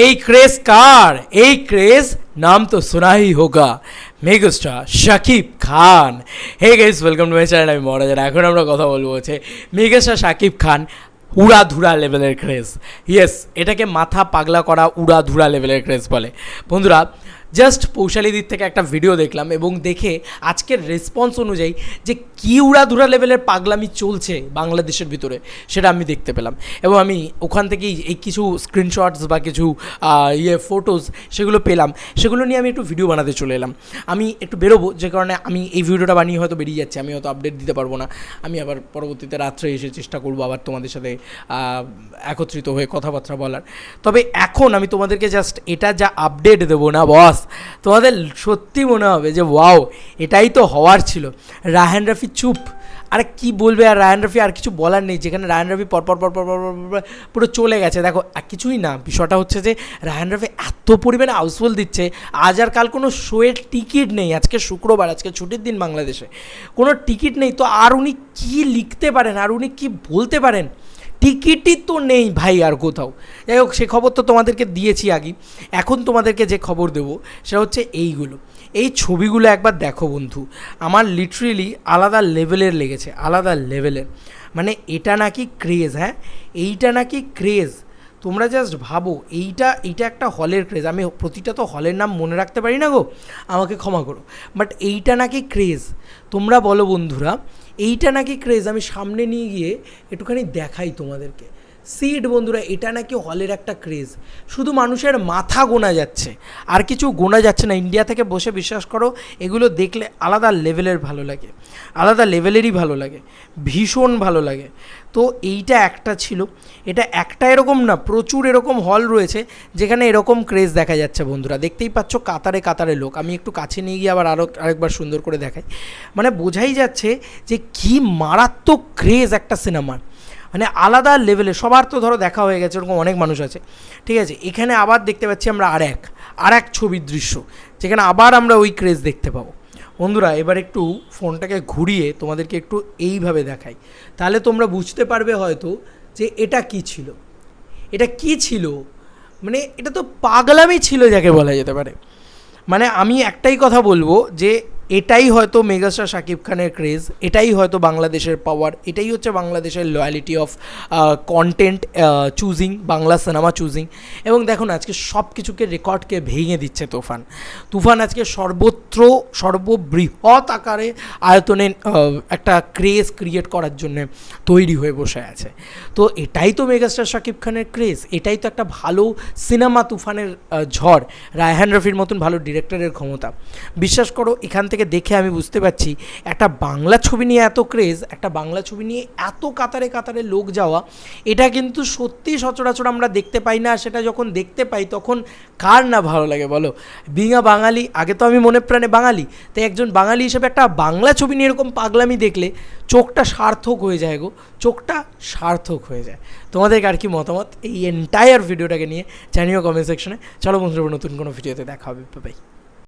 এই ক্রেজ কার? এই ক্রেজ নাম তো শোনা ही होगा, megastar Shakib Khan. Hey guys, welcome to my channel. আমি মহারাজান। এখন আমরা কথা বলবো হচ্ছে মেগাস্টার শাকিব খান উড়াধুরা লেভেলের ক্রেজ। ইয়েস, এটাকে মাথা পাগলা করা উড়াধুরা লেভেলের ক্রেজ বলে। বন্ধুরা, জাস্ট পৌশালীদির থেকে একটা ভিডিও দেখলাম এবং দেখে আজকের রেসপন্স অনুযায়ী যে কী উড়াধুরা লেভেলের পাগলামি চলছে বাংলাদেশের ভিতরে, সেটা আমি দেখতে পেলাম। এবং আমি ওখান থেকেই এই কিছু স্ক্রিনশটস বা কিছু ফটোজ সেগুলো পেলাম, সেগুলো নিয়ে আমি একটু ভিডিও বানাতে চলে এলাম। আমি একটু বেরোবো, যে কারণে আমি এই ভিডিওটা বানিয়ে হয়তো বেরিয়ে যাচ্ছে, আমি হয়তো আপডেট দিতে পারবো না। আমি আবার পরবর্তীতে রাত্রে এসে চেষ্টা করবো আবার তোমাদের সাথে একত্রিত হয়ে কথাবার্তা বলার। তবে এখন আমি তোমাদেরকে জাস্ট এটা যা আপডেট দেবো না বস, তোমাদের সত্যি মনে হবে যে ওয়াও, এটাই তো হওয়ার ছিল। রায়হান রাফি চুপ, আরে কি বলবে আর রায়হান রাফি, আর কিছু বলার নেই। যেখানে রায়হান রাফি পরপর পুরো চলে গেছে, দেখো আর কিছুই না। বিষয়টা হচ্ছে যে রায়হান রাফি এত পরিমাণে হাউসফুল দিচ্ছে, আজ আর কাল কোনো শোয়ের টিকিট নেই। আজকে শুক্রবার, আজকে ছুটির দিন বাংলাদেশে, কোনো টিকিট নেই। তো আর উনি কী লিখতে পারেন, আর উনি কী বলতে পারেন? টিকিটই তো নেই ভাই আর কোথাও। যাই হোক, সে খবর তো তোমাদেরকে দিয়েছি আগে। এখন তোমাদেরকে যে খবর দেবো সেটা হচ্ছে এইগুলো, এই ছবিগুলো একবার দেখো বন্ধু। আমার লিটারেলি আলাদা লেভেলের লেগেছে, আলাদা লেভেলের। মানে এটা নাকি ক্রেজ, হ্যাঁ এইটা নাকি ক্রেজ। তোমরা জাস্ট ভাবো, এইটা একটা হলের ক্রেজ। আমি প্রতিটা তো হলের নাম মনে রাখতে পারি না গো, আমাকে ক্ষমা করো। বাট এইটা নাকি ক্রেজ। তোমরা বলো বন্ধুরা, এইটা নাকি ক্রেজ। আমি সামনে নিয়ে গিয়ে একটুখানি দেখাই তোমাদেরকে। সিট বন্ধুরা, এটা নাকি হলের একটা ক্রেজ। শুধু মানুষের মাথা গোনা যাচ্ছে, আর কিছু গোনা যাচ্ছে না। ইন্ডিয়া থেকে বসে বিশ্বাস করো, এগুলো দেখলে আলাদা লেভেলের ভালো লাগে, আলাদা লেভেলেরই ভালো লাগে, ভীষণ ভালো লাগে। তো এইটা একটা ছিল, এটা একটা এরকম না, প্রচুর এরকম হল রয়েছে যেখানে এরকম ক্রেজ দেখা যাচ্ছে বন্ধুরা। দেখতেই পাচ্ছ কাতারে কাতারে লোক। আমি একটু কাছে নিয়ে গিয়ে আবার আরেকবার সুন্দর করে দেখাই। মানে বোঝাই যাচ্ছে যে কী মারাত্মক ক্রেজ একটা সিনেমার, মানে আলাদা লেভেলে। সবার তো ধরো দেখা হয়ে গেছে, এরকম অনেক মানুষ আছে, ঠিক আছে। এখানে আবার দেখতে পাচ্ছি আমরা আর এক ছবির দৃশ্য, যেখানে আবার আমরা ওই ক্রেজ দেখতে পাবো। বন্ধুরা, এবার একটু ফোনটাকে ঘুরিয়ে তোমাদেরকে একটু এইভাবে দেখাই, তাহলে তোমরা বুঝতে পারবে হয়তো যে এটা কি ছিল। এটা কি ছিল, মানে এটা তো পাগলামি ছিল যাকে বলা যেতে পারে। মানে আমি একটাই কথা বলবো যে এটাই হয়তো মেগাস্টার শাকিব খানের ক্রেজ, এটাই হয়তো বাংলাদেশের পাওয়ার, এটাই হচ্ছে বাংলাদেশের loyalty of content choosing, Bangla cinema choosing. এবং দেখুন আজকে সব কিছুকে রেকর্ডকে ভেঙে দিচ্ছে তুফান আজকে সর্বত্র সর্ববৃহৎ আকারে আয়তনে একটা ক্রেজ ক্রিয়েট করার জন্য তৈরি হয়ে বসে আছে। তো এটাই তো মেগাস্টার শাকিব খানের ক্রেজ, এটাই তো একটা ভালো সিনেমা তুফানের ঝড়, রায়হান রফির মতন ভালো ডিরেক্টরের ক্ষমতা। বিশ্বাস করো, এখান থেকে দেখে আমি বুঝতে পারছি একটা বাংলা ছবি নিয়ে এত ক্রেজ, একটা বাংলা ছবি নিয়ে এত কাতারে কাতারে লোক যাওয়া, এটা কিন্তু সত্যি সচরাচর আমরা দেখতে পাই না। সেটা যখন দেখতে পাই তখন কার না ভালো লাগে বলো। বিঙা বাঙালি, আগে তো আমি মনে প্রাণে বাঙালি, তাই একজন বাঙালি হিসেবে একটা বাংলা ছবি নিয়ে এরকম পাগলামি দেখলে চোখটা সার্থক হয়ে যায় গো, চোখটা সার্থক হয়ে যায়। তোমাদের আর কি মতামত এই এন্টায়ার ভিডিওটাকে নিয়ে জানিও কমেন্ট সেকশনে। চলো বন্ধুরা, নতুন কোনো ভিডিওতে দেখা হবে, বাই।